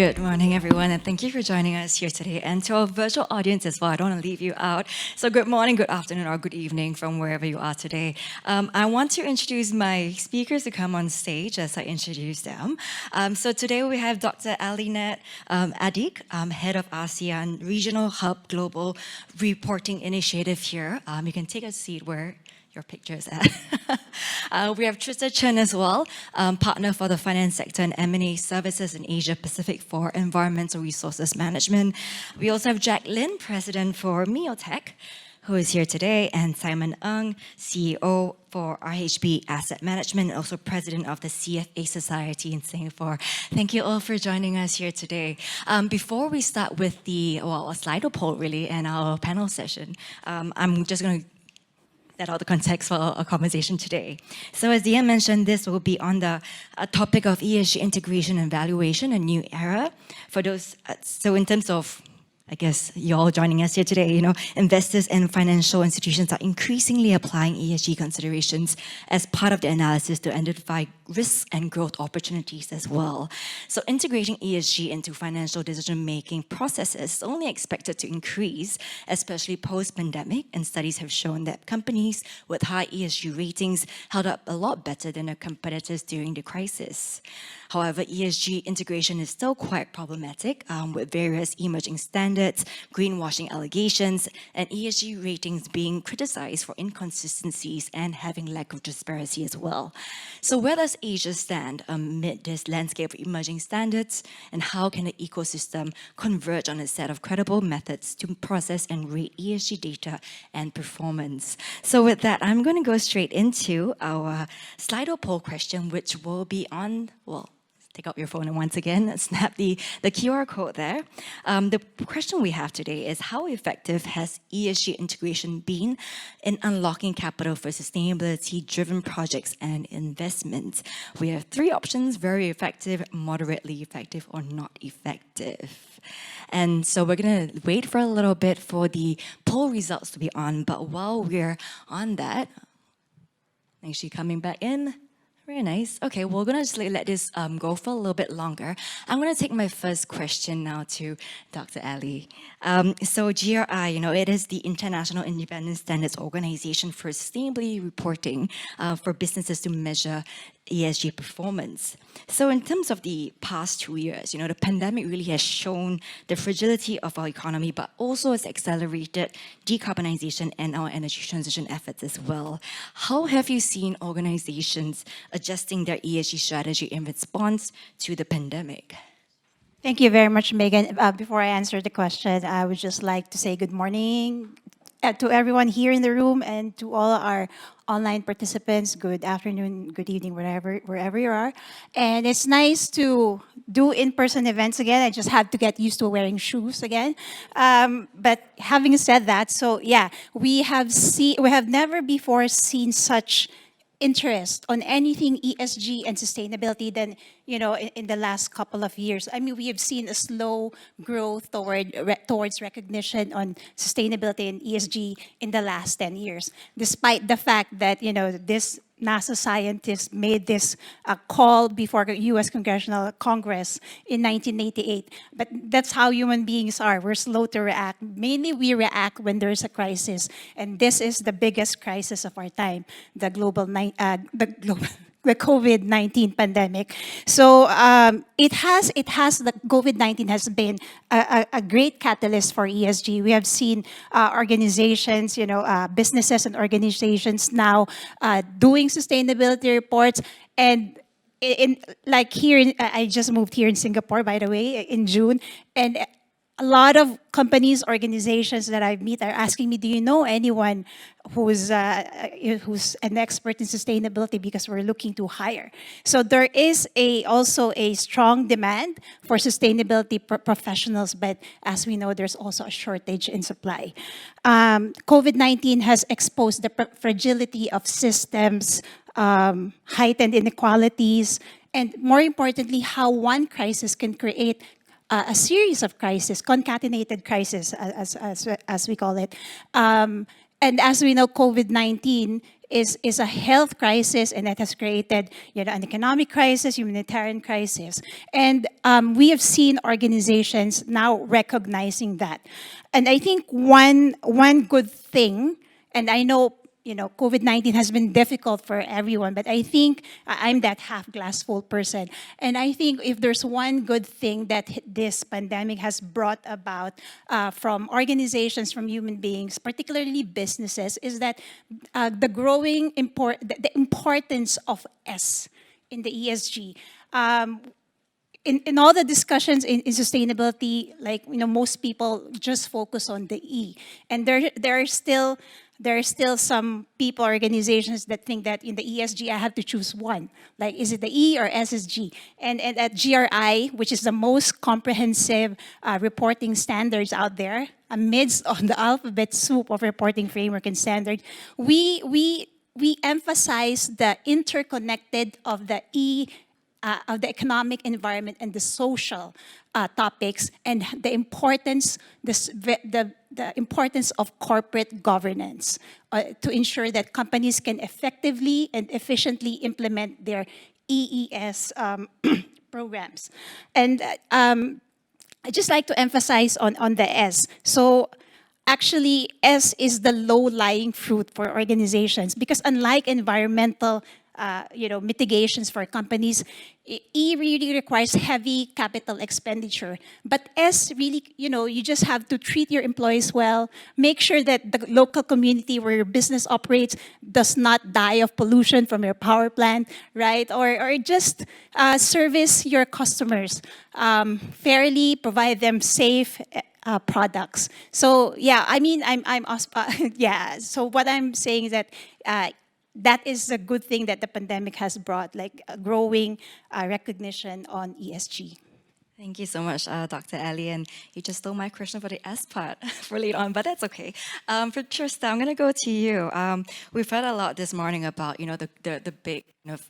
Good morning, everyone, and thank you for joining us here today. And to our virtual audience as well, I don't want to leave you out. So good morning, good afternoon, or good evening from wherever you are today. I want to introduce my speakers to come on stage as I introduce them. So today we have Dr. Alinet Adik, Head of ASEAN Regional Hub Global Reporting Initiative here. You can take a seat where your picture is at. We have Trista Chen as well, partner for the finance sector and M&A services in Asia Pacific for environmental resources management. We also have Jack Lin, president for Miotech, who is here today, and Simon Ng, CEO for RHB Asset Management, also president of the CFA Society in Singapore. Thank you all for joining us here today. Before we start with the, a Slido poll really, and our panel session, I'm just going to set out the context for our conversation today. So as Ian mentioned, this will be on the topic of ESG integration and valuation, a new era. For those, so in terms of, I guess you're all joining us here today, you know, investors and financial institutions are increasingly applying ESG considerations as part of the analysis to identify risks and growth opportunities as well. So integrating ESG into financial decision-making processes is only expected to increase, especially post-pandemic, and studies have shown that companies with high ESG ratings held up a lot better than their competitors during the crisis. However, ESG integration is still quite problematic with various emerging standards, greenwashing allegations, and ESG ratings being criticized for inconsistencies and having lack of transparency as well. So where does Asia stand amid this landscape of emerging standards, and how can the ecosystem converge on a set of credible methods to process and rate ESG data and performance? So with that, I'm going to go straight into our Slido poll question, which will be on, well, take out your phone and once again, snap the QR code there. The question we have today is, how effective has ESG integration been in unlocking capital for sustainability-driven projects and investments? We have three options: very effective, moderately effective, or not effective. And so we're gonna wait for a little bit for the poll results to be on, but while we're on that, actually coming back in. Very nice. Okay, we're gonna just let this go for a little bit longer. I'm gonna take my first question now to Dr. Ali. So GRI, you know, it is the International Independent Standards Organization for Sustainability Reporting for businesses to measure ESG performance. So in terms of the past 2 years, you know, the pandemic really has shown the fragility of our economy, but also has accelerated decarbonization and our energy transition efforts as well. How have you seen organizations adjusting their ESG strategy in response to the pandemic? Thank you very much, Megan. Before I answer the question, I would just like to say good morning to everyone here in the room and to all our online participants. Good afternoon, good evening, wherever you are. And it's nice to do in-person events again. I just had to get used to wearing shoes again. But having said that, so yeah, we have never before seen such interest on anything ESG and sustainability than, you know, in the last couple of years. I mean, we have seen a slow growth towards recognition on sustainability and ESG in the last 10 years, despite the fact that, you know, this NASA scientists made this call before the US Congressional Congress in 1988. But that's how human beings are. We're slow to react. Mainly we react when there's a crisis. And this is the biggest crisis of our time, the COVID-19 pandemic. So the COVID-19 has been a great catalyst for ESG. We have seen organizations, you know, businesses and organizations now doing sustainability reports. And I just moved here in Singapore, by the way, in June, and a lot of companies, organizations that I meet are asking me, do you know anyone who's an expert in sustainability, because we're looking to hire. So there is also a strong demand for sustainability professionals, but as we know, there's also a shortage in supply. COVID-19 has exposed the fragility of systems, heightened inequalities, and more importantly, how one crisis can create a series of crises, concatenated crises, as we call it. And as we know, COVID-19 is a health crisis, and that has created an economic crisis, humanitarian crisis. And we have seen organizations now recognizing that. And I think one good thing, and I know COVID-19 has been difficult for everyone, but I think I'm that half glass full person. And I think if there's one good thing that this pandemic has brought about from organizations, from human beings, particularly businesses, is that the growing the importance of S in the ESG. In all the discussions in sustainability, like most people just focus on the E, and there are still some people, organizations that think that in the ESG I have to choose one. Like, is it the E or SSG? And at GRI, which is the most comprehensive reporting standards out there, amidst on the alphabet soup of reporting framework and standard, we emphasize the interconnected of the E, of the economic environment and the social topics, and the importance, the importance of corporate governance to ensure that companies can effectively and efficiently implement their EES programs. And I just like to emphasize on the S. So actually, S is the low-lying fruit for organizations, because unlike environmental mitigations for companies, E really requires heavy capital expenditure. But S really, you just have to treat your employees well, make sure that the local community where your business operates does not die of pollution from your power plant, right? Or just service your customers fairly, provide them safe products. So yeah, I mean, yeah. So what I'm saying is that that is a good thing that the pandemic has brought, like a growing recognition on ESG. Thank you so much, Dr. Ali. And you just stole my question for the S part for later on, but that's okay. For Trista, I'm going to go to you. We've heard a lot this morning about, the big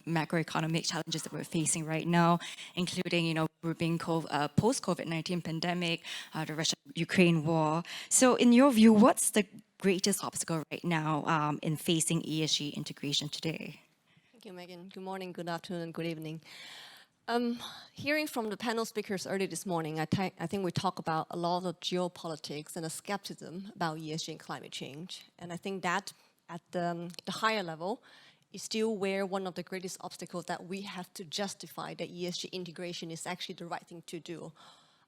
macroeconomic challenges that we're facing right now, including, we're being post-COVID-19 pandemic, the Russia-Ukraine war. So in your view, what's the greatest obstacle right now in facing ESG integration today? Thank you, Megan. Good morning, good afternoon, and good evening. Hearing from the panel speakers early this morning, I think we talk about a lot of geopolitics and a skepticism about ESG and climate change. And I think that at the higher level is still where one of the greatest obstacles that we have to justify that ESG integration is actually the right thing to do.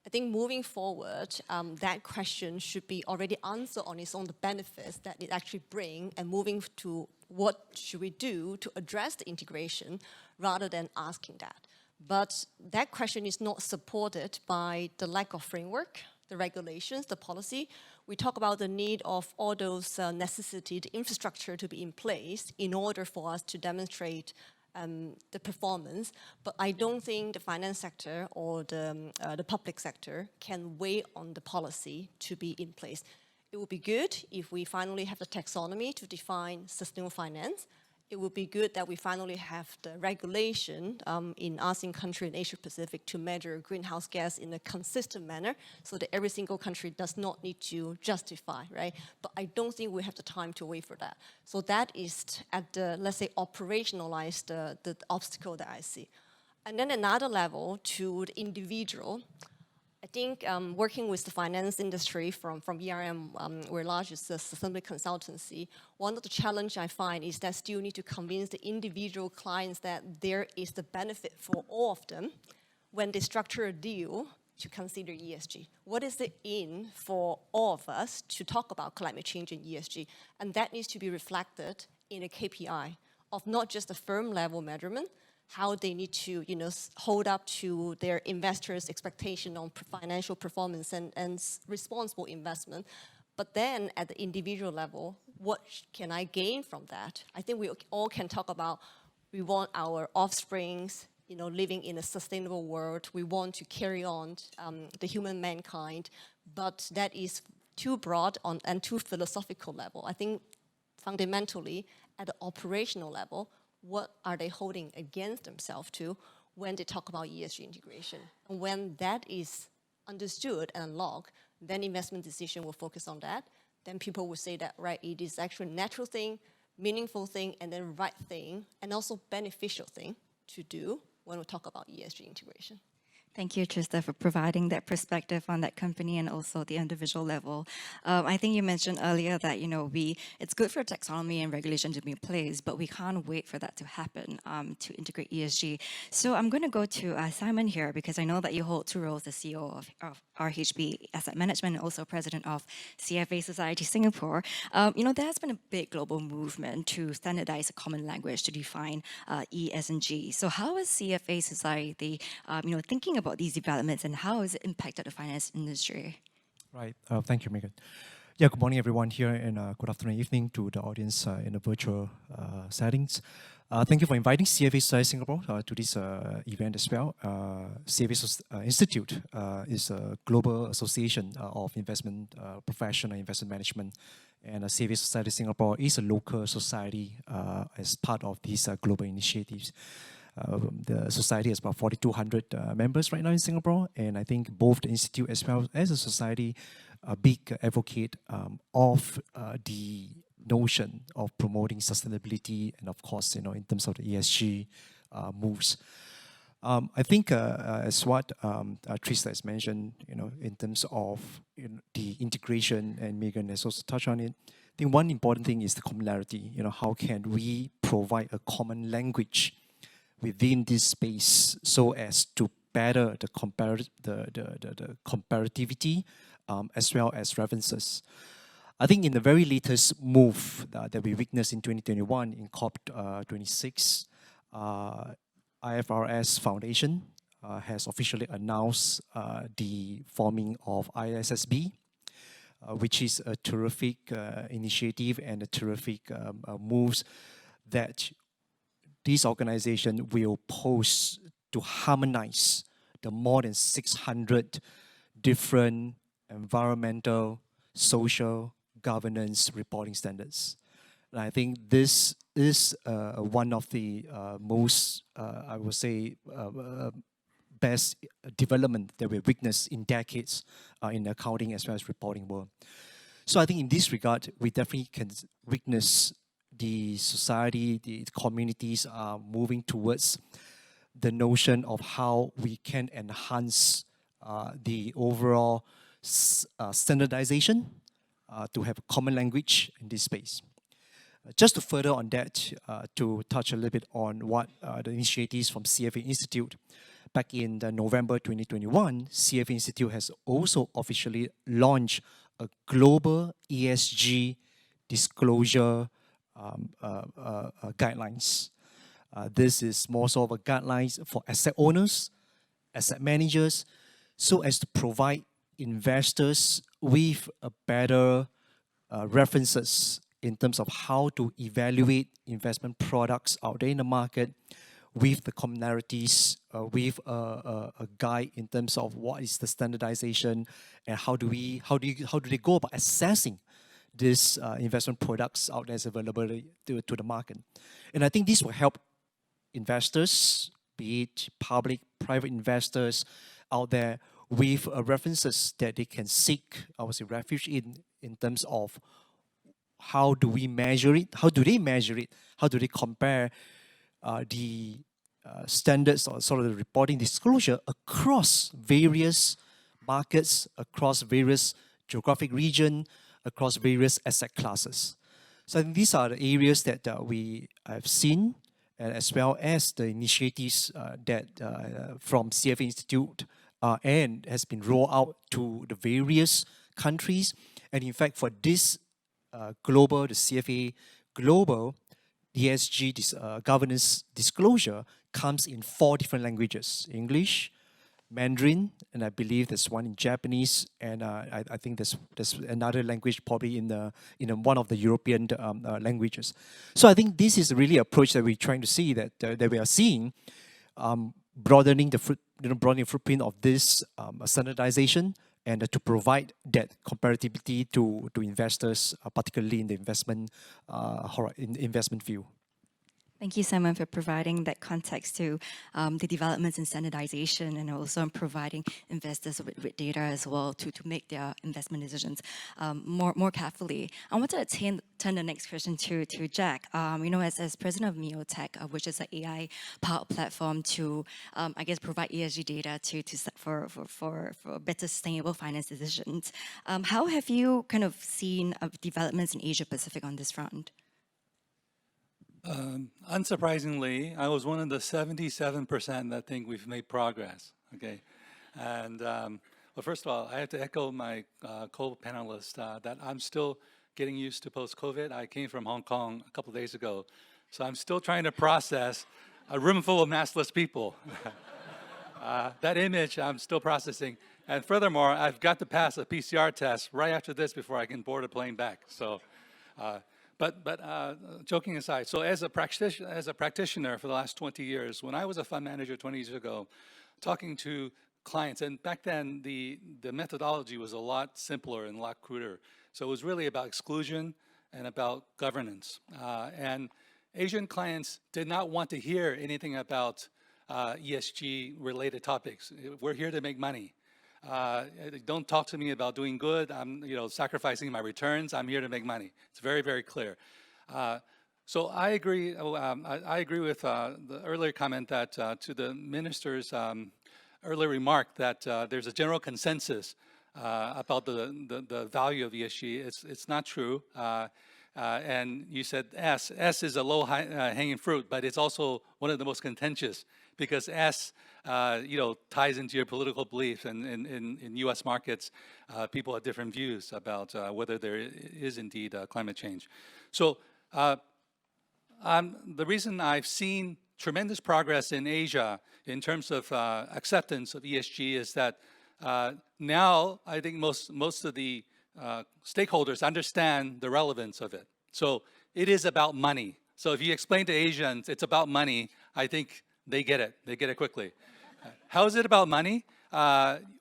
I think moving forward, that question should be already answered on its own, the benefits that it actually brings, and moving to what should we do to address the integration rather than asking that. But that question is not supported by the lack of framework, the regulations, the policy. We talk about the need of all those necessity, the infrastructure to be in place in order for us to demonstrate the performance, but I don't think the finance sector or the public sector can weigh on the policy to be in place. It would be good if we finally have the taxonomy to define sustainable finance. It would be good that we finally have the regulation in ASEAN country and Asia Pacific to measure greenhouse gas in a consistent manner so that every single country does not need to justify, right? But I don't think we have the time to wait for that. So that is at the, let's say, operationalize the obstacle that I see. And then another level to the individual, I think working with the finance industry from ERM, we're largest sustainability consultancy, one of the challenges I find is that still need to convince the individual clients that there is the benefit for all of them when they structure a deal to consider ESG. What is the in for all of us to talk about climate change and ESG? And that needs to be reflected in a KPI of not just a firm level measurement, how they need to, hold up to their investors' expectation on financial performance and responsible investment. But then at the individual level, what can I gain from that? I think we all can talk about we want our offsprings, living in a sustainable world. We want to carry on the human mankind, but that is too broad and too philosophical level. I think fundamentally at the operational level, what are they holding against themselves to when they talk about ESG integration? And when that is understood and unlocked, then investment decision will focus on that. Then people will say that, right, it is actually a natural thing meaningful thing and then right thing and also beneficial thing to do when we talk about ESG integration. Thank you, Trista, for providing that perspective on that company and also the individual level. I think you mentioned earlier that it's good for taxonomy and regulation to be in place, but we can't wait for that to happen to integrate ESG. So I'm going to go to Simon here because I know that you hold two roles as CEO of RHB Asset Management and also president of CFA Society Singapore. There has been a big global movement to standardize a common language to define E, S, and G. So how is CFA Society, thinking about these developments and how has it impacted the finance industry? Right. Thank you, Megan. Yeah, good morning, everyone here, and good afternoon, evening to the audience in the virtual settings. Thank you for inviting CFA Society Singapore to this event as well. CFA Institute is a global association of investment professional investment management, and CFA Society Singapore is a local society as part of these global initiatives. The society has about 4,200 members right now in Singapore, and I think both the institute as well as the society are big advocate of the notion of promoting sustainability and, of course, in terms of the ESG moves. I think as what Trista has mentioned, in terms of the integration, and Megan has also touched on it. I think one important thing is the commonality. How can we provide a common language within this space so as to better the comparativity as well as references. I think in the very latest move that we witnessed in 2021 in COP26, IFRS Foundation has officially announced the forming of ISSB, which is a terrific initiative and a terrific moves that this organization will pose to harmonize the more than 600 different environmental, social, governance reporting standards. And I think this is one of the most, I would say, best development that we've witnessed in decades in the accounting as well as reporting world. So I think in this regard, we definitely can witness the society, the communities are moving towards the notion of how we can enhance the overall standardization to have a common language in this space. Just to further on that, to touch a little bit on what the initiatives from CFA Institute, back in November 2021, CFA Institute has also officially launched a global ESG disclosure guidelines. This is more sort of a guidelines for asset owners, asset managers, so as to provide investors with a better references in terms of how to evaluate investment products out there in the market, with the commonalities, with a guide in terms of what is the standardization and how do they go about assessing these investment products out there as available to the market. And I think this will help investors, be it public, private investors out there, with references that they can seek, I would say, refuge in terms of how do we measure it, how do they measure it, how do they compare the standards or sort of the reporting disclosure across various markets, across various geographic region, across various asset classes. So I think these are the areas that we have seen, as well as the initiatives that from CFA Institute and has been rolled out to the various countries. And in fact, for this the CFA Global ESG governance disclosure comes in 4 different languages: English, Mandarin, and I believe there's one in Japanese, and I think there's another language probably in one of the European languages. So I think this is really an approach that we're trying to see, that we are seeing, broadening the footprint of this standardization, and to provide that comparability to investors, particularly in the investment view. Thank you, Simon, for providing that context to the developments in standardization and also providing investors with data as well to make their investment decisions more carefully. I want to turn the next question to Jack. As president of Meotech, which is an AI-powered platform to, I guess, provide ESG data for better sustainable finance decisions. How have you kind of seen developments in Asia Pacific on this front? Unsurprisingly, I was one of the 77% that think we've made progress, okay? And, well, first of all, I have to echo my co-panelists that I'm still getting used to post-COVID. I came from Hong Kong a couple of days ago, so I'm still trying to process a room full of maskless people. That image I'm still processing. And furthermore, I've got to pass a PCR test right after this before I can board a plane back. So. But joking aside, so as a practitioner for the last 20 years, when I was a fund manager 20 years ago, talking to clients, and back then the methodology was a lot simpler and a lot cruder. So it was really about exclusion and about governance. And Asian clients did not want to hear anything about ESG related topics. We're here to make money. Don't talk to me about doing good. I'm, sacrificing my returns. I'm here to make money. It's very, very clear. So I agree. I agree with the earlier comment that to the minister's earlier remark that there's a general consensus about the value of ESG. It's not true. And you said S. S is a low hanging fruit, but it's also one of the most contentious because S, ties into your political beliefs. And in U.S. markets, people have different views about whether there is indeed climate change. So the reason I've seen tremendous progress in Asia in terms of acceptance of ESG is that now I think most of the stakeholders understand the relevance of it. So it is about money. So if you explain to Asians it's about money, I think they get it. They get it quickly. How is it about money?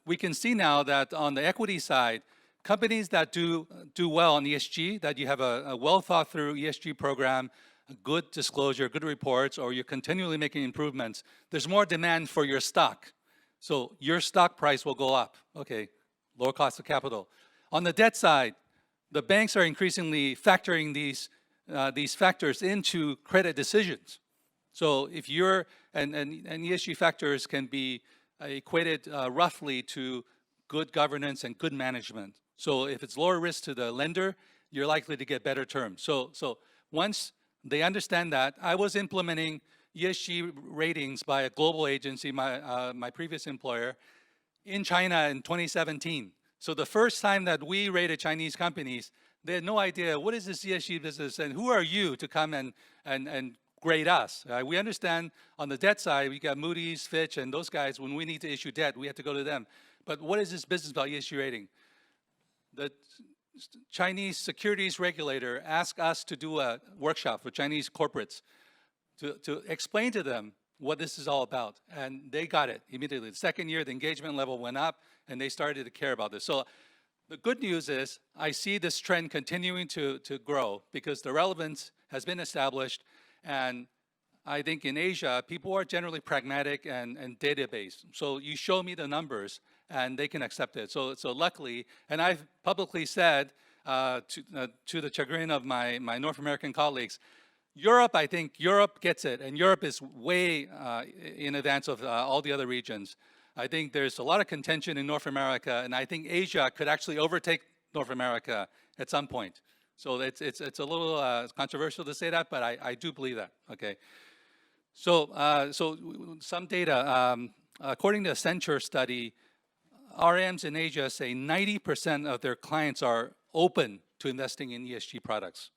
We can see now that on the equity side, companies that do well on ESG, that you have a well thought through ESG program, good disclosure, good reports, or you're continually making improvements, there's more demand for your stock. So your stock price will go up. Okay, lower cost of capital. On the debt side, the banks are increasingly factoring these factors into credit decisions. So if you're, and ESG factors can be equated roughly to good governance and good management. So if it's lower risk to the lender, you're likely to get better terms. So once they understand that, I was implementing ESG ratings by a global agency, my previous employer, in China in 2017. So the first time that we rated Chinese companies, they had no idea what is this ESG business and who are you to come and grade us. We understand on the debt side, we got Moody's, Fitch, and those guys, when we need to issue debt, we have to go to them. But what is this business about ESG rating? The Chinese securities regulator asked us to do a workshop for Chinese corporates to explain to them what this is all about. And they got it immediately. The second year, the engagement level went up, and they started to care about this. So the good news is I see this trend continuing to grow because the relevance has been established. And I think in Asia, people are generally pragmatic and data-based. So you show me the numbers, and they can accept it. So luckily, and I've publicly said to the chagrin of my North American colleagues, Europe, I think Europe gets it, and Europe is way in advance of all the other regions. I think there's a lot of contention in North America, and I think Asia could actually overtake North America at some point. So it's a little controversial to say that, but I do believe that. Okay. So some data. According to a Accenture study, RMs in Asia say 90% of their clients are open to investing in ESG products.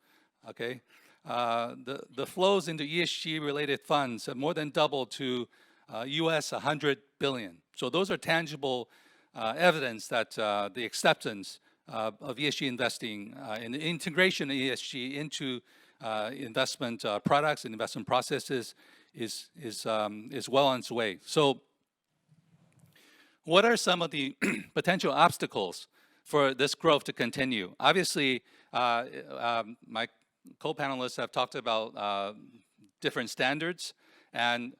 Okay. The flows into ESG-related funds have more than doubled to US 100 billion. So those are tangible evidence that the acceptance of ESG investing and the integration of ESG into investment products and investment processes is well on its way. So what are some of the potential obstacles for this growth to continue? Obviously, my co-panelists have talked about different standards. And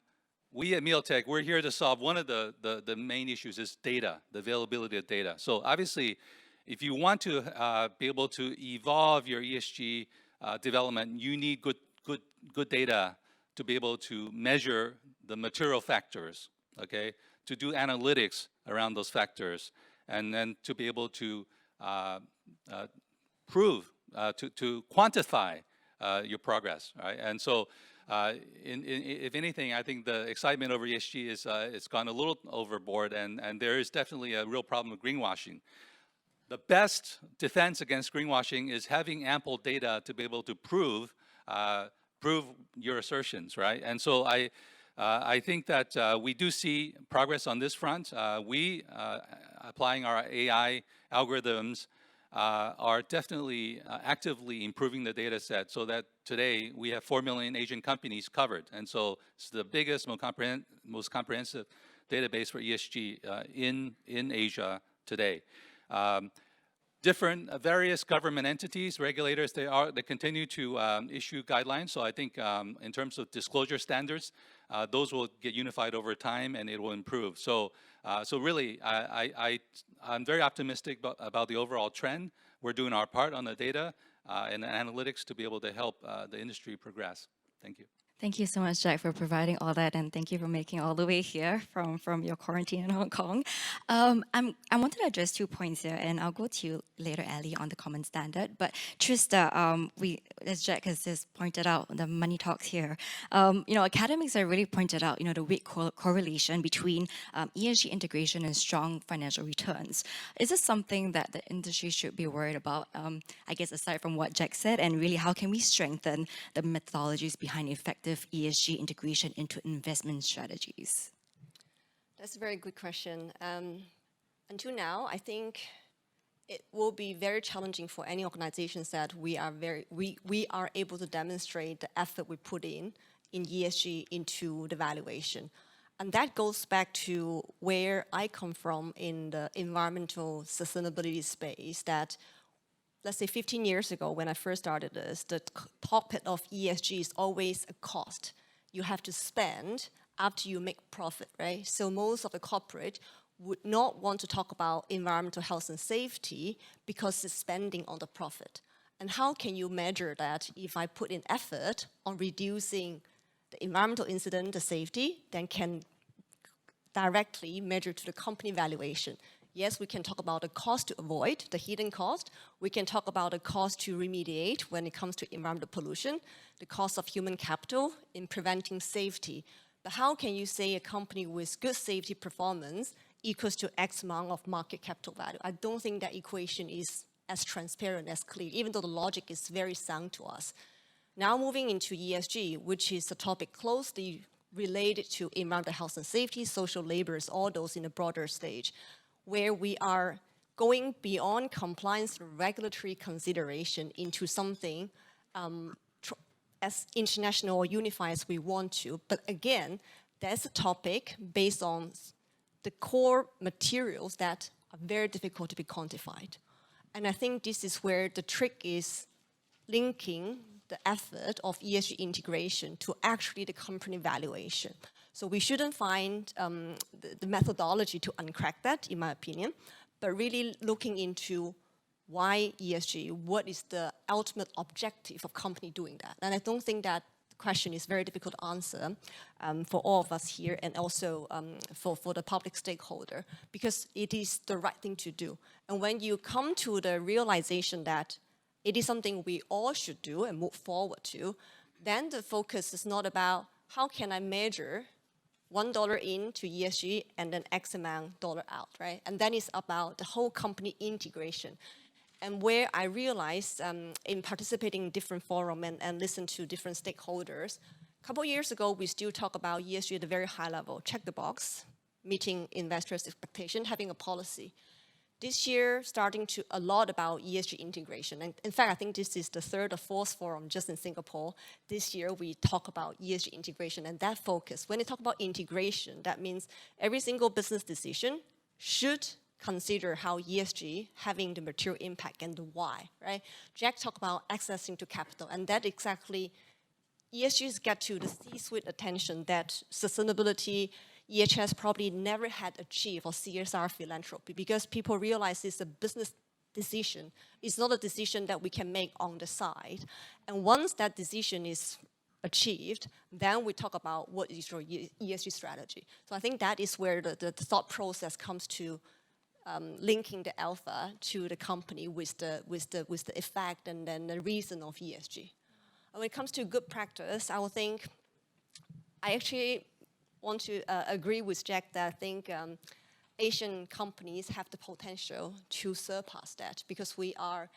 we at Mealtech, we're here to solve one of the main issues is data, the availability of data. So obviously, if you want to be able to evolve your ESG development, you need good data to be able to measure the material factors, okay? To do analytics around those factors, and then to be able to prove, to quantify your progress, right? And so, if anything, I think the excitement over ESG is it's gone a little overboard, and there is definitely a real problem with greenwashing. The best defense against greenwashing is having ample data to be able to prove your assertions, right? And so I think that we do see progress on this front. We, applying our AI algorithms, are definitely actively improving the data set so that today we have 4 million Asian companies covered. And so it's the biggest, most comprehensive database for ESG in Asia today. Different various government entities, regulators, they continue to issue guidelines. So I think in terms of disclosure standards, those will get unified over time and it will improve. So really, I'm very optimistic about the overall trend. We're doing our part on the data and analytics to be able to help the industry progress. Thank you. Thank you so much, Jack, for providing all that, and thank you for making all the way here from your quarantine in Hong Kong. I wanted to address 2 points here, and I'll go to you later, Ali, on the common standard. But Trista, as Jack has just pointed out, the money talks here. Academics have really pointed out, the weak correlation between ESG integration and strong financial returns. Is this something that the industry should be worried about? I guess aside from what Jack said, and really, how can we strengthen the methodologies behind effective ESG integration into investment strategies? That's a very good question. Until now, I think it will be very challenging for any organizations that we are able to demonstrate the effort we put in ESG into the valuation. And that goes back to where I come from in the environmental sustainability space, that let's say 15 years ago when I first started this, the topic of ESG is always a cost you have to spend after you make profit, right? So most of the corporate would not want to talk about environmental health and safety because it's spending on the profit. And how can you measure that? If I put in effort on reducing the environmental incident, the safety, then can directly measure to the company valuation. Yes, we can talk about the cost to avoid, the hidden cost. We can talk about the cost to remediate when it comes to environmental pollution, the cost of human capital in preventing safety. But how can you say a company with good safety performance equals to X amount of market capital value? I don't think that equation is as transparent, as clear, even though the logic is very sound to us. Now moving into ESG, which is a topic closely related to environmental health and safety, social labors, all those in a broader stage, where we are going beyond compliance regulatory consideration into something as international or unified as we want to. But again, that's a topic based on the core materials that are very difficult to be quantified. And I think this is where the trick is linking the effort of ESG integration to actually the company valuation. So we shouldn't find the methodology to uncrack that, in my opinion, but really looking into why ESG, what is the ultimate objective of company doing that? And I don't think that the question is very difficult to answer for all of us here, and also for the public stakeholder, because it is the right thing to do. And when you come to the realization that it is something we all should do and move forward to, then the focus is not about how can I measure $1 into ESG and then X amount dollar out, right? And then it's about the whole company integration. And where I realized in participating in different forums and listen to different stakeholders, a couple of years ago, we still talk about ESG at a very high level, check the box, meeting investors' expectation, having a policy. This year, starting to a lot about ESG integration. And in fact, I think this is the third or fourth forum just in Singapore. This year, we talk about ESG integration and that focus. When they talk about integration, that means every single business decision should consider how ESG having the material impact and the why, right? Jack talked about accessing to capital, and that exactly ESGs get to the C-suite attention that sustainability, EHS probably never had achieved, or CSR philanthropy, because people realize it's a business decision. It's not a decision that we can make on the side. And once that decision is achieved, then we talk about what is your ESG strategy. So I think that is where the thought process comes to linking the alpha to the company with the effect and then the reason of ESG. And when it comes to good practice, I would think, I actually want to agree with Jack that I think Asian companies have the potential to surpass that, because we are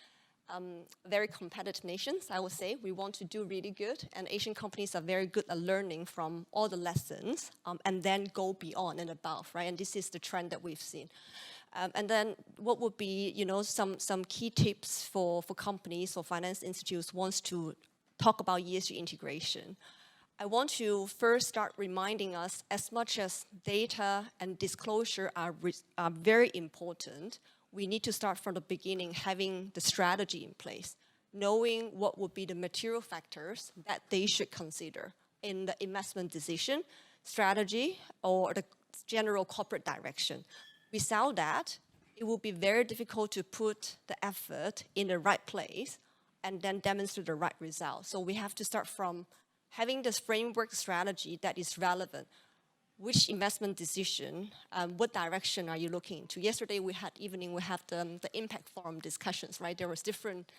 very competitive nations, I would say. We want to do really good, and Asian companies are very good at learning from all the lessons and then go beyond and above, right? And this is the trend that we've seen. And then what would be, some key tips for companies or finance institutes wants to talk about ESG integration? I want to first start reminding us, as much as data and disclosure are very important, we need to start from the beginning, having the strategy in place, knowing what would be the material factors that they should consider in the investment decision, strategy, or the general corporate direction. Without that, it will be very difficult to put the effort in the right place and then demonstrate the right result. So we have to start from having this framework strategy that is relevant. Which investment decision, what direction are you looking into? Yesterday we had the impact forum discussions, right? There was different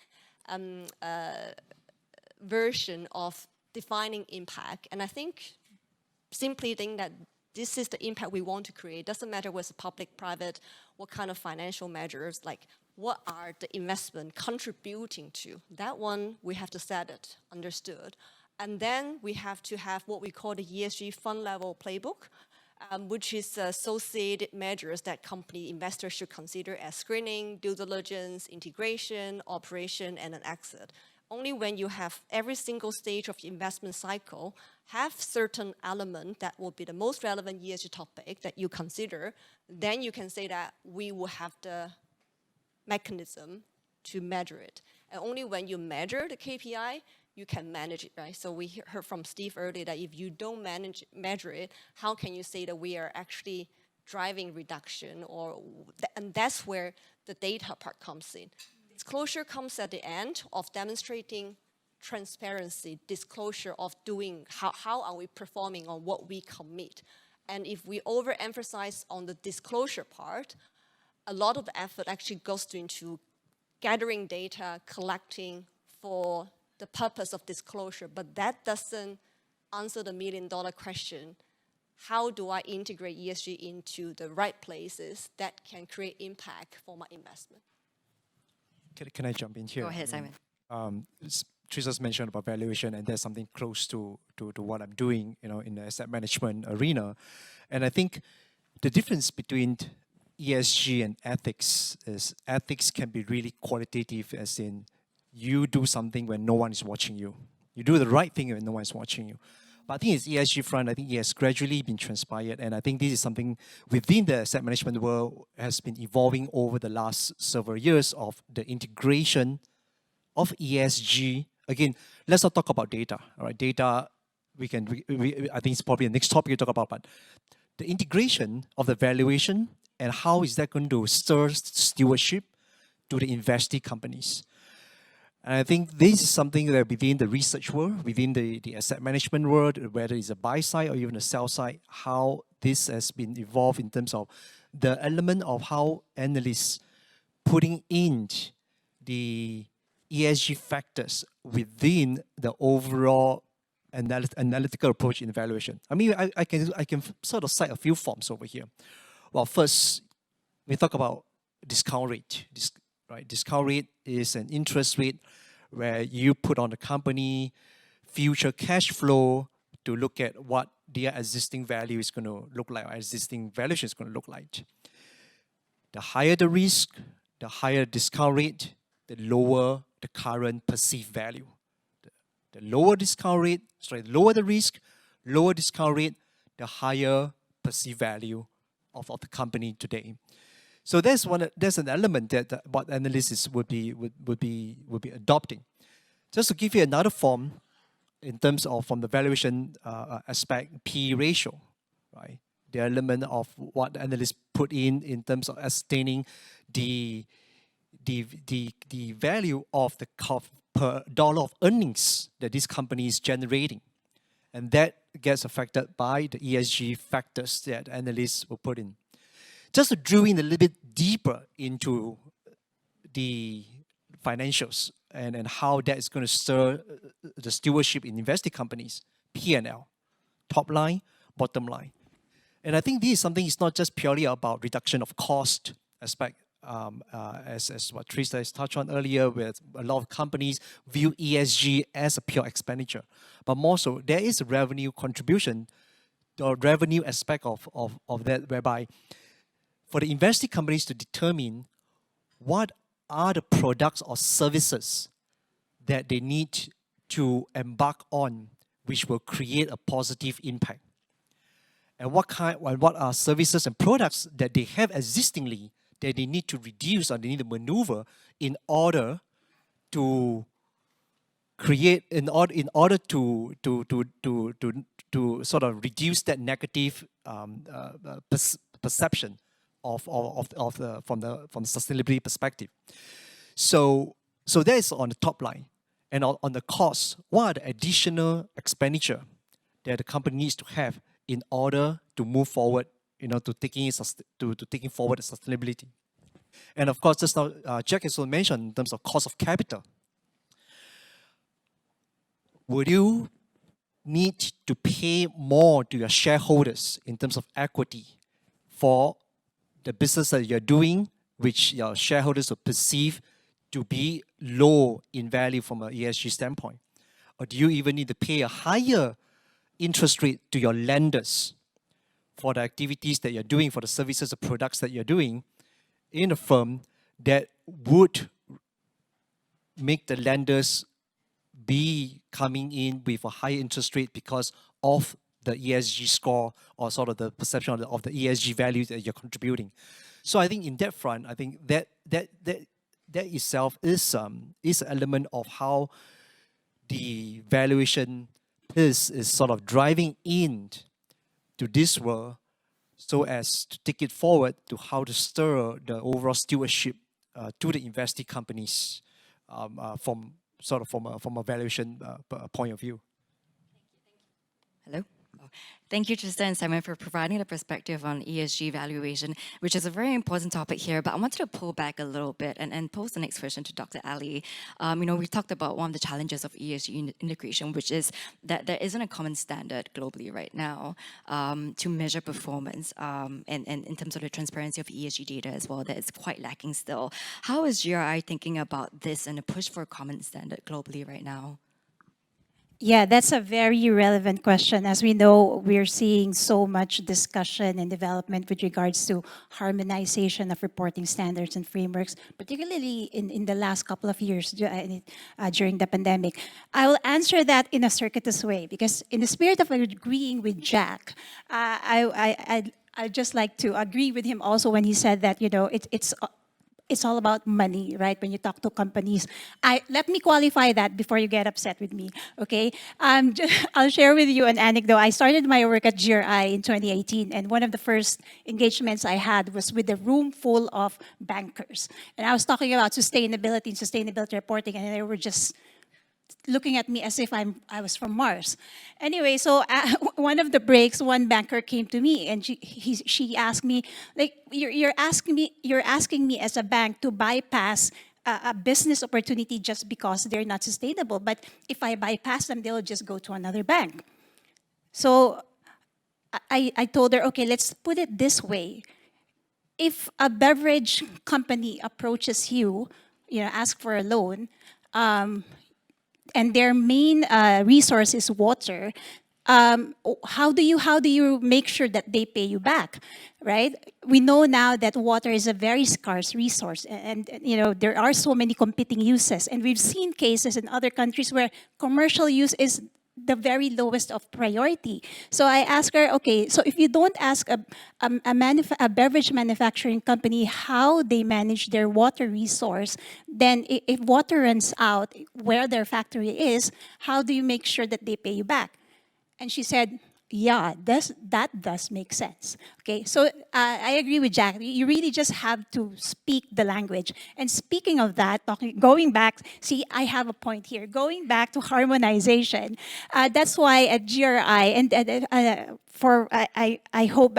version of defining impact. And I think simply think that this is the impact we want to create. Doesn't matter whether it's public, private, what kind of financial measures, like what are the investment contributing to? That one, we have to set it, understood. And then we have to have what we call the ESG fund level playbook, which is associated measures that company investors should consider as screening, due diligence, integration, operation, and an exit. Only when you have every single stage of the investment cycle have certain element that will be the most relevant ESG topic that you consider, then you can say that we will have the mechanism to measure it. And only when you measure the KPI, you can manage it, right? So we heard from Steve earlier that if you don't measure it, how can you say that we are actually driving reduction? And that's where the data part comes in. Disclosure comes at the end of demonstrating transparency, disclosure of doing, how are we performing on what we commit. And if we overemphasize on the disclosure part, a lot of the effort actually goes into gathering data, collecting for the purpose of disclosure, but that doesn't answer the million-dollar question. How do I integrate ESG into the right places that can create impact for my investment? Can I jump in here? Go ahead, Simon. Teresa's mentioned about valuation, and there's something close to what I'm doing, in the asset management arena. And I think the difference between ESG and ethics is ethics can be really qualitative, as in you do something when no one is watching you. You do the right thing when no one is watching you. But I think it's ESG front, I think it has gradually been transpired, and I think this is something within the asset management world has been evolving over the last several years of the integration of ESG. Again, let's not talk about data, all right? Data, I think it's probably the next topic to talk about, but the integration of the valuation and how is that going to stir stewardship to the investee companies. And I think this is something that within the research world, within the asset management world, whether it's a buy side or even a sell side, how this has been evolved in terms of the element of how analysts putting in the ESG factors within the overall analytical approach in evaluation. I mean, I can sort of cite a few forms over here. Well, first, we talk about discount rate. Right? Discount rate is an interest rate where you put on the company future cash flow to look at what their existing value is going to look like, or existing valuation is going to look like. The higher the risk, the higher discount rate, the lower the current perceived value. The lower discount rate, lower the risk, lower discount rate, the higher perceived value of the company today. So there's an element that what analysts would be adopting. Just to give you another form, in terms of from the valuation aspect, P ratio, right? The element of what analysts put in terms of ascertaining the value of the per dollar of earnings that this company is generating. And that gets affected by the ESG factors that analysts will put in. Just to drill in a little bit deeper into the financials and how that is going to stir the stewardship in invested companies, P&L, top line, bottom line. And I think this is something, it's not just purely about reduction of cost aspect, as what Teresa has touched on earlier, where a lot of companies view ESG as a pure expenditure. But more so, there is a revenue contribution, the revenue aspect of that, whereby for the invested companies to determine what are the products or services that they need to embark on, which will create a positive impact. And what are services and products that they have existingly that they need to reduce or they need to maneuver in order to create, in order to sort of reduce that negative perception from the sustainability perspective. So that is on the top line. And on the cost, what are the additional expenditure that the company needs to have in order to move forward, to taking forward the sustainability. And of course, just now, Jack has also mentioned in terms of cost of capital. Would you need to pay more to your shareholders in terms of equity for the business that you're doing, which your shareholders will perceive to be low in value from an ESG standpoint? Or do you even need to pay a higher interest rate to your lenders for the activities that you're doing, for the services or products that you're doing in a firm that would make the lenders be coming in with a higher interest rate because of the ESG score or sort of the perception of the ESG value that you're contributing? So I think in that front, I think that itself is an element of how the valuation is sort of driving in to this world, so as to take it forward to how to stir the overall stewardship to the investing companies from a valuation point of view. Hello? Thank you, Trista and Simon, for providing the perspective on ESG valuation, which is a very important topic here. But I wanted to pull back a little bit and pose the next question to Dr. Ali. We talked about one of the challenges of ESG integration, which is that there isn't a common standard globally right now to measure performance, and in terms of the transparency of ESG data as well, that is quite lacking still. How is GRI thinking about this and the push for a common standard globally right now? Yeah, that's a very relevant question. As we know, we're seeing so much discussion and development with regards to harmonization of reporting standards and frameworks, particularly in the last couple of years during the pandemic. I will answer that in a circuitous way, because in the spirit of agreeing with Jack, I'd just like to agree with him also when he said that, it's all about money, right? When you talk to companies. Let me qualify that before you get upset with me, okay? I'll share with you an anecdote. I started my work at GRI in 2018, and one of the first engagements I had was with a room full of bankers. And I was talking about sustainability and sustainability reporting, and they were just looking at me as if I was from Mars. Anyway, so one of the breaks, one banker came to me and she asked me, like, you're asking me as a bank to bypass a business opportunity just because they're not sustainable. But if I bypass them, they'll just go to another bank. So I told her, okay, let's put it this way. If a beverage company approaches you, ask for a loan, and their main resource is water, how do you make sure that they pay you back, right? We know now that water is a very scarce resource, and there are so many competing uses, and we've seen cases in other countries where commercial use is the very lowest of priority. So I asked her, okay, so if you don't ask a beverage manufacturing company how they manage their water resource, then if water runs out where their factory is, how do you make sure that they pay you back? And she said, yeah, that does make sense. Okay, so I agree with Jack. You really just have to speak the language. And speaking of that, going back, see, I have a point here. Going back to harmonization, that's why at GRI, and I hope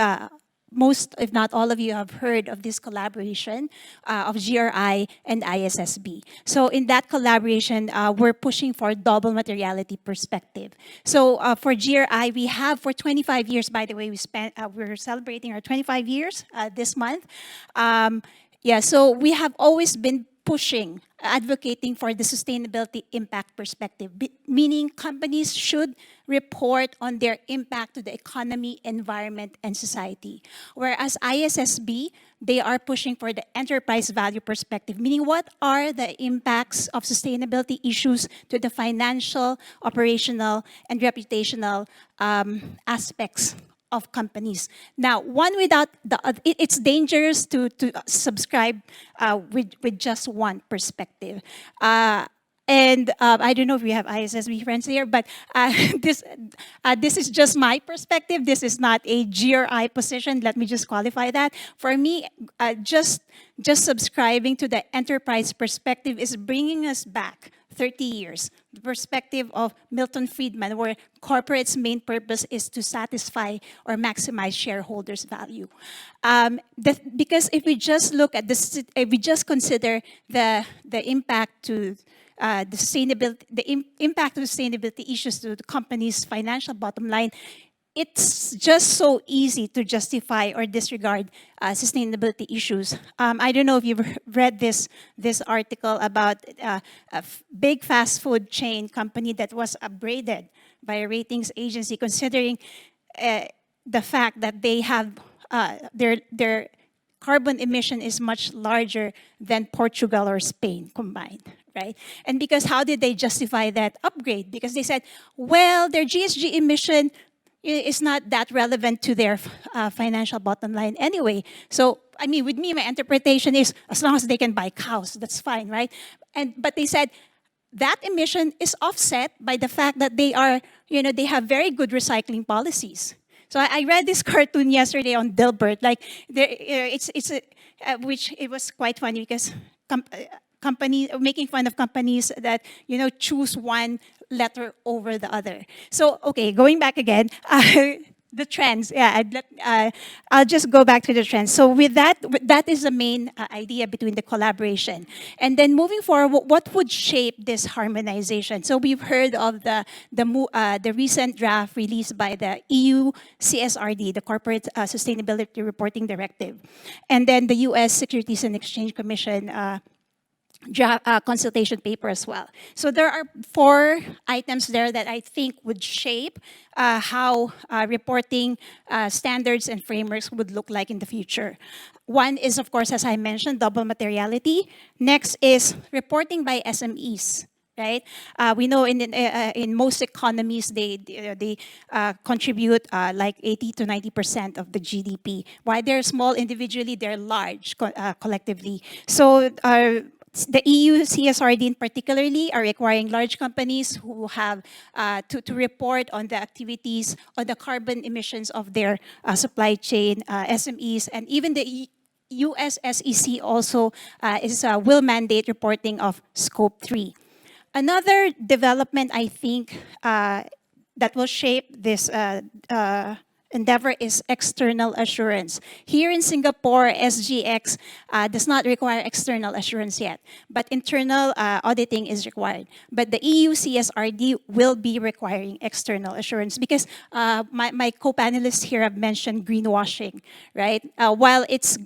most, if not all of you, have heard of this collaboration of GRI and ISSB. So in that collaboration, we're pushing for double materiality perspective. So for GRI, we have for 25 years, by the way, we're celebrating our 25 years this month. Yeah, so we have always been pushing, advocating for the sustainability impact perspective, meaning companies should report on their impact to the economy, environment, and society. Whereas ISSB, they are pushing for the enterprise value perspective, meaning what are the impacts of sustainability issues to the financial, operational, and reputational aspects of companies. Now, one without the other, it's dangerous to subscribe with just one perspective. And I don't know if we have ISSB friends here, but this is just my perspective. This is not a GRI position. Let me just qualify that. For me, just subscribing to the enterprise perspective is bringing us back 30 years. The perspective of Milton Friedman, where corporate's main purpose is to satisfy or maximize shareholders' value. Because if we just look at this, if we just consider the impact to the sustainability, impact of sustainability issues to the company's financial bottom line, it's just so easy to justify or disregard sustainability issues. I don't know if you've read this article about a big fast food chain company that was upgraded by a ratings agency, considering the fact that they have their carbon emission is much larger than Portugal or Spain combined, right? And because how did they justify that upgrade? Because they said, well, their GSG emission is not that relevant to their financial bottom line anyway. So, I mean, with me, my interpretation is as long as they can buy cows, that's fine, right? But they said that emission is offset by the fact that they are, they have very good recycling policies. So I read this cartoon yesterday on Dilbert, like which it was quite funny because making fun of companies that choose one letter over the other. So okay, going back again, the trends. Yeah, I'll just go back to the trends. So with that is the main idea between the collaboration. And then moving forward, what would shape this harmonization? So we've heard of the recent draft released by the EU CSRD, the Corporate Sustainability Reporting Directive, and then the U.S. Securities and Exchange Commission consultation paper as well. So there are 4 items there that I think would shape how reporting standards and frameworks would look like in the future. One is, of course, as I mentioned, double materiality. Next is reporting by SMEs. Right? We know in most economies they contribute like 80 to 90% of the GDP. While they're small individually, they're large collectively. So the EU CSRD particularly are requiring large companies who have to report on the activities, on the carbon emissions of their supply chain, SMEs, and even the US SEC also will mandate reporting of Scope 3. Another development, I think, that will shape this endeavor is external assurance. Here in Singapore, SGX does not require external assurance yet, but internal auditing is required. But the EU CSRD will be requiring external assurance because my co-panelists here have mentioned greenwashing, right? While it's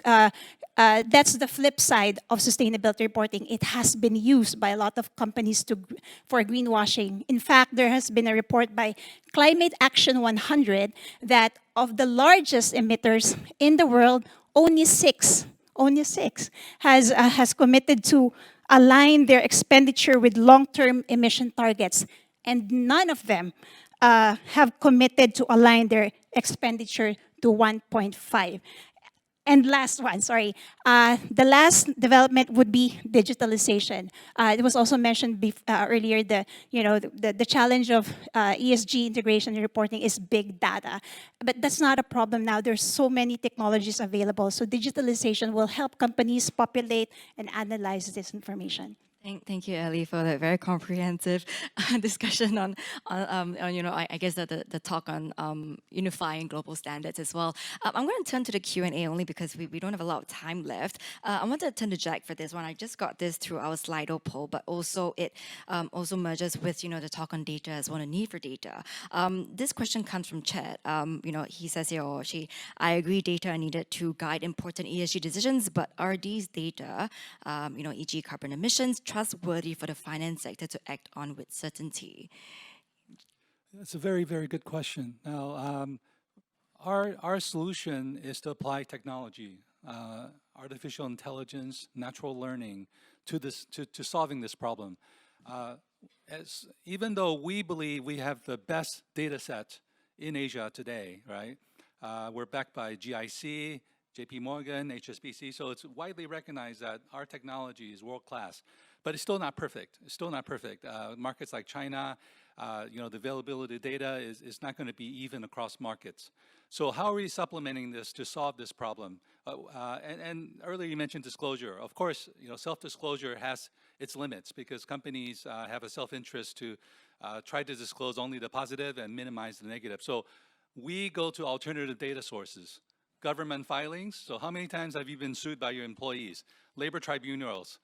that's the flip side of sustainability reporting. It has been used by a lot of companies for greenwashing. In fact, there has been a report by Climate Action 100 that of the largest emitters in the world, only six has committed to align their expenditure with long-term emission targets. and none of them have committed to align their expenditure to 1.5. And last one, sorry. The last development would be digitalization. It was also mentioned earlier, the challenge of ESG integration and reporting is big data. But that's not a problem now. There's so many technologies available. So digitalization will help companies populate and analyze this information. Thank you, Ellie, for that very comprehensive discussion on I guess the talk on unifying global standards as well. I'm going to turn to the Q&A only because we don't have a lot of time left. I want to turn to Jack for this one. I just got this through our Slido poll, but also it also merges with the talk on data as well, the need for data. This question comes from Chad. He says here or she, I agree data are needed to guide important ESG decisions, but are these data, e.g. carbon emissions, trustworthy for the finance sector to act on with certainty? That's a very, very good question. Now, our solution is to apply technology, artificial intelligence, natural learning to solving this problem. Even though we believe we have the best data set in Asia today, right? We're backed by GIC, JP Morgan, HSBC, so it's widely recognized that our technology is world-class. But it's still not perfect. It's still not perfect. Markets like China, the availability of data is not going to be even across markets. So how are we supplementing this to solve this problem? And earlier you mentioned disclosure. Of course, self-disclosure has its limits because companies have a self-interest to try to disclose only the positive and minimize the negative. So we go to alternative data sources. Government filings. So how many times have you been sued by your employees? Labor tribunals.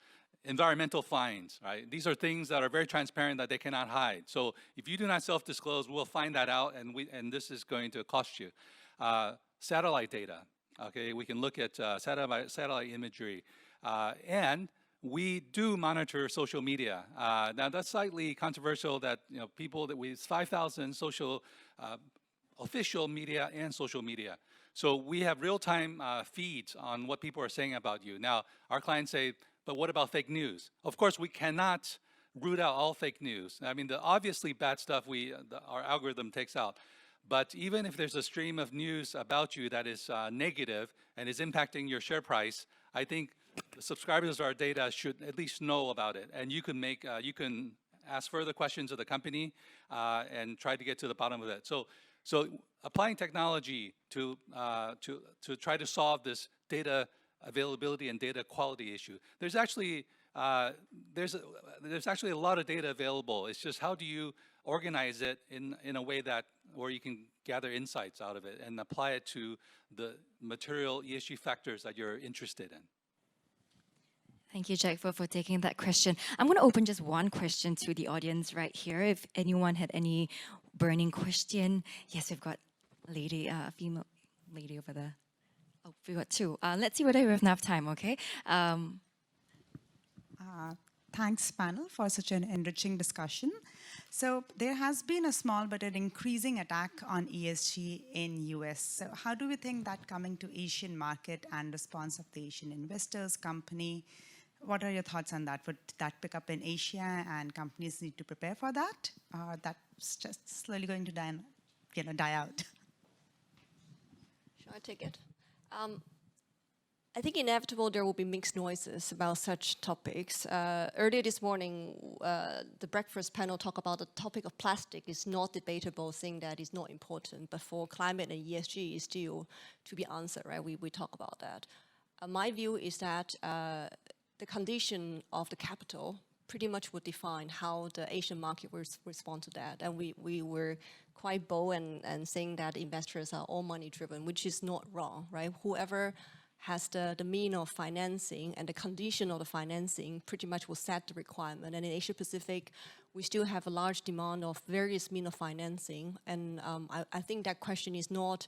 Environmental fines, right? These are things that are very transparent that they cannot hide. So if you do not self-disclose, we'll find that out, and this is going to cost you. Satellite data, okay? We can look at satellite imagery, and we do monitor social media. Now that's slightly controversial. That people that we 5,000 social official media and social media. So we have real-time feeds on what people are saying about you. Now our clients say, but what about fake news? Of course, we cannot root out all fake news. I mean, the obviously bad stuff our algorithm takes out. But even if there's a stream of news about you that is negative and is impacting your share price, I think the subscribers of our data should at least know about it. And you can ask further questions of the company and try to get to the bottom of it. So applying technology to try to solve this data availability and data quality issue. There's actually there's actually a lot of data available. It's just how do you organize it in a way where you can gather insights out of it and apply it to the material ESG factors that you're interested in. Thank you, Jack, for taking that question. I'm going to open just one question to the audience right here. If anyone had any burning question. Yes, we've got a lady, a female lady over there. Oh, we got two. Let's see whether we have enough time, okay? Thanks, panel, for such an enriching discussion. So there has been a small but an increasing attack on ESG in US. So how do we think that coming to Asian market and response of the Asian investors, company, what are your thoughts on that? Would that pick up in Asia and companies need to prepare for that? That's just slowly going to die out. Shall I take it? I think inevitable there will be mixed noises about such topics. Earlier this morning, the breakfast panel talked about the topic of plastic is not debatable thing that is not important, but for climate and ESG is still to be answered, right? We talk about that. My view is that the condition of the capital pretty much would define how the Asian market will respond to that. And we were quite bold and saying that investors are all money driven, which is not wrong, right? Whoever has the mean of financing and the condition of the financing pretty much will set the requirement. And in Asia Pacific, we still have a large demand of various means of financing. And I think that question is not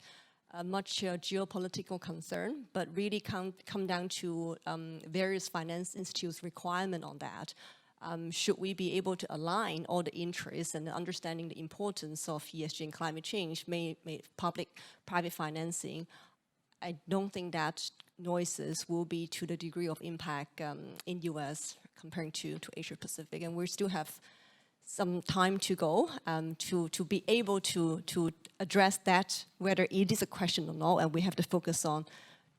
much geopolitical concern, but really come down to various finance institutes' requirement on that. Should we be able to align all the interests and understanding the importance of ESG and climate change, public-private financing, I don't think that noises will be to the degree of impact in US comparing to Asia Pacific. And we still have some time to go to be able to address that, whether it is a question or not, and we have to focus on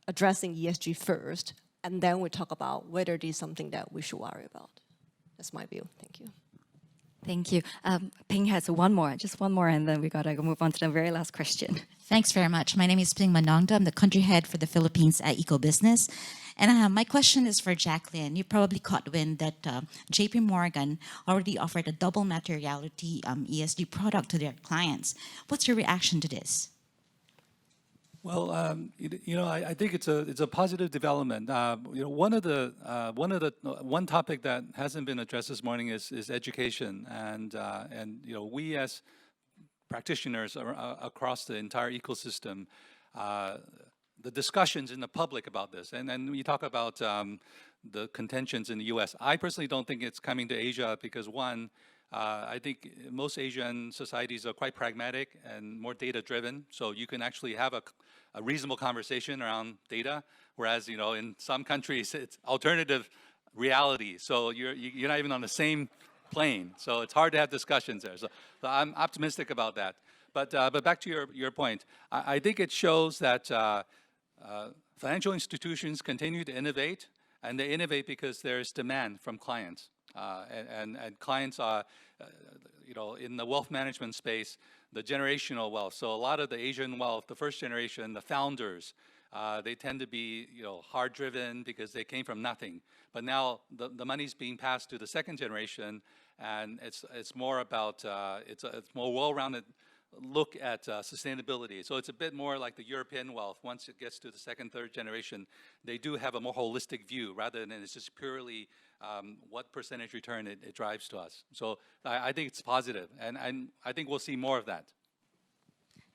addressing ESG first, and then we talk about whether it is something that we should worry about. That's my view. Thank you. Thank you. Ping has just one more, and then we gotta move on to the very last question. Thanks very much. My name is Ping Manongda. I'm the country head for the Philippines at EcoBusiness. And my question is for Jacqueline. You probably caught wind that JP Morgan already offered a double materiality ESG product to their clients. What's your reaction to this? Well, I think it's a positive development. One topic that hasn't been addressed this morning is education, and we as practitioners across the entire ecosystem, the discussions in the public about this, and we talk about the contentions in the U.S. I personally don't think it's coming to Asia because one. I think most Asian societies are quite pragmatic and more data-driven, so you can actually have a reasonable conversation around data, whereas in some countries it's alternative reality, so you're not even on the same plane, so it's hard to have discussions there. So I'm optimistic about that. But back to your point, I think it shows that financial institutions continue to innovate, and they innovate because there's demand from clients. And clients are, in the wealth management space, the generational wealth. So a lot of the Asian wealth, the first generation, the founders, they tend to be, hard-driven because they came from nothing. But now the money's being passed to the second generation, and it's more about it's more well-rounded look at sustainability. So it's a bit more like the European wealth. Once it gets to the second, third generation, they do have a more holistic view rather than it's just purely what percentage return it drives to us. So I think it's positive, and I think we'll see more of that.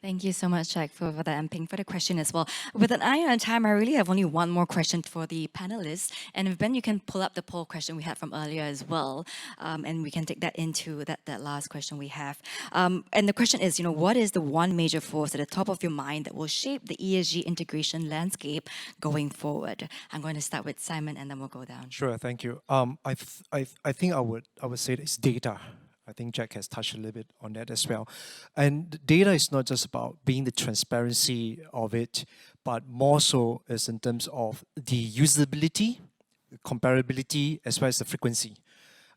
Thank you so much, Jack, for that, and Ping for the question as well. With an eye on time, I really have only one more question for the panelists. And if Ben, you can pull up the poll question we had from earlier as well, and we can take that into that last question we have. And the question is, what is the one major force at the top of your mind that will shape the ESG integration landscape going forward? I'm going to start with Simon, and then we'll go down. Sure, thank you. I think I would say it's data. I think Jack has touched a little bit on that as well. And data is not just about being the transparency of it, but more so is in terms of the usability, comparability, as well as the frequency.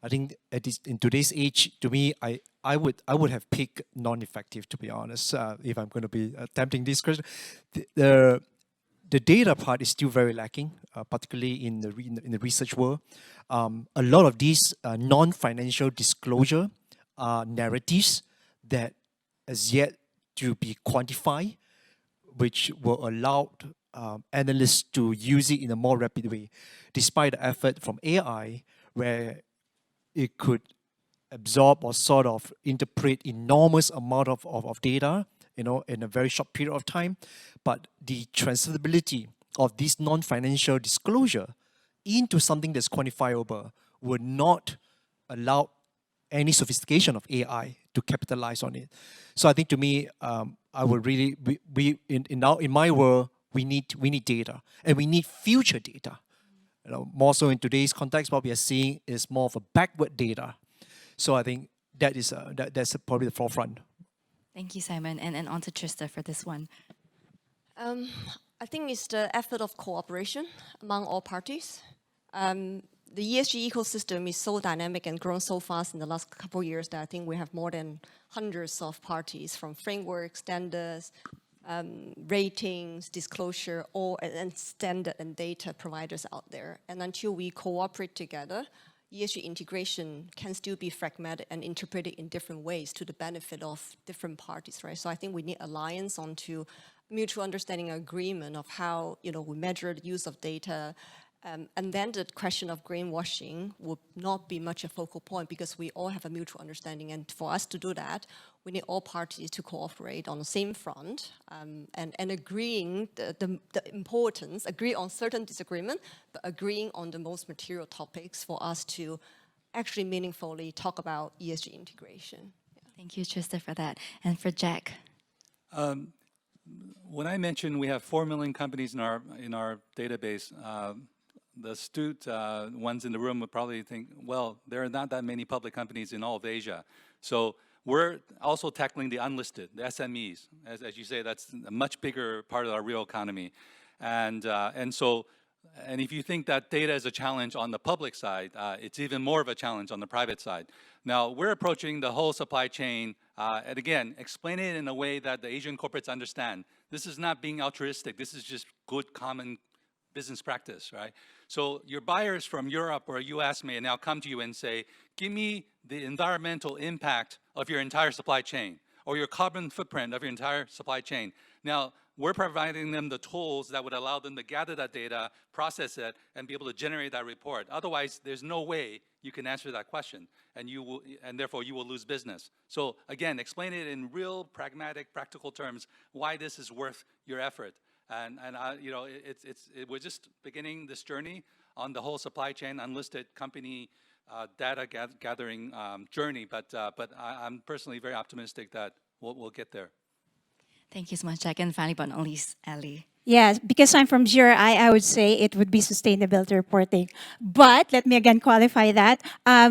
I think in today's age, to me, I would have picked non-effective, to be honest, if I'm going to be attempting this question. The data part is still very lacking, particularly in the research world. A lot of these non-financial disclosure narratives that is yet to be quantified, which will allow analysts to use it in a more rapid way, despite the effort from AI, where it could absorb or sort of interpret enormous amount of data, in a very short period of time. But the transferability of this non-financial disclosure into something that's quantifiable would not allow any sophistication of AI to capitalize on it. So I think, to me, I would really in my world, we need data, and we need future data. More so in today's context, what we are seeing is more of a backward data. So I think that's probably the forefront. Thank you, Simon, and on to Trista for this one. I think it's the effort of cooperation among all parties. The ESG ecosystem is so dynamic and grown so fast in the last couple of years that I think we have more than hundreds of parties, from frameworks, standards, ratings, disclosure, and standard and data providers out there. And until we cooperate together, ESG integration can still be fragmented and interpreted in different ways to the benefit of different parties, right? So I think we need alliance onto mutual understanding and agreement of how we measure the use of data. And then the question of greenwashing would not be much a focal point because we all have a mutual understanding. And for us to do that, we need all parties to cooperate on the same front and agreeing the importance, agree on certain disagreement, but agreeing on the most material topics for us to actually meaningfully talk about ESG integration. Yeah. Thank you, Trista, for that. And for Jack. When I mentioned we have 4 million companies in our database, astute ones in the room would probably think, well, there are not that many public companies in all of Asia. So we're also tackling the unlisted, the SMEs. As you say, that's a much bigger part of our real economy. And if you think that data is a challenge on the public side, it's even more of a challenge on the private side. Now, we're approaching the whole supply chain, and again, explain it in a way that the Asian corporates understand. This is not being altruistic. This is just good common business practice, right? So your buyers from Europe or US may now come to you and say, give me the environmental impact of your entire supply chain or your carbon footprint of your entire supply chain. Now, we're providing them the tools that would allow them to gather that data, process it, and be able to generate that report. Otherwise, there's no way you can answer that question, and therefore you will lose business. So again, explain it in real, pragmatic, practical terms why this is worth your effort. And we're just beginning this journey on the whole supply chain, unlisted company data gathering journey. But I'm personally very optimistic that we'll get there. Thank you so much, Jack. And finally, but not least, Ellie. Yes, because I'm from GRI, I would say it would be sustainability reporting. But let me again qualify that.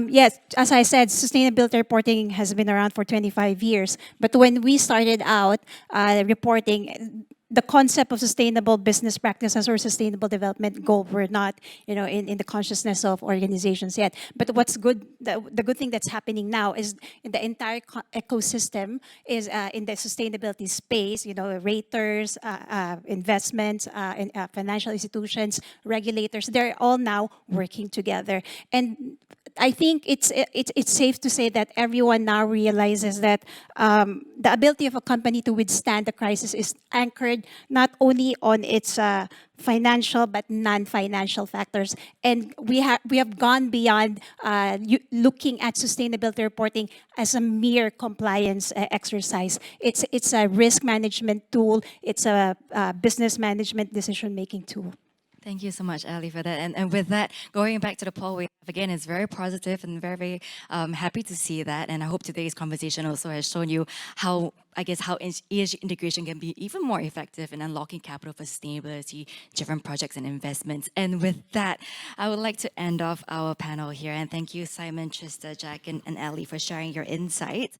Yes, as I said, sustainability reporting has been around for 25 years. But when we started out reporting, the concept of sustainable business practices or sustainable development goal were not, in the consciousness of organizations yet. But what's good, the good thing that's happening now is the entire ecosystem is in the sustainability space. Raters, investments, financial institutions, regulators, they're all now working together. And I think it's safe to say that everyone now realizes that the ability of a company to withstand the crisis is anchored not only on its financial but non-financial factors, and we have gone beyond looking at sustainability reporting as a mere compliance exercise. It's a risk management tool. It's a business management decision-making tool. Thank you so much, Ali, for that. And with that, going back to the poll we have again, it's very positive and very, very happy to see that. And I hope today's conversation also has shown you how ESG integration can be even more effective in unlocking capital for sustainability, different projects and investments. And with that, I would like to end off our panel here. And thank you, Simon, Trista, Jack, and Ali for sharing your insights.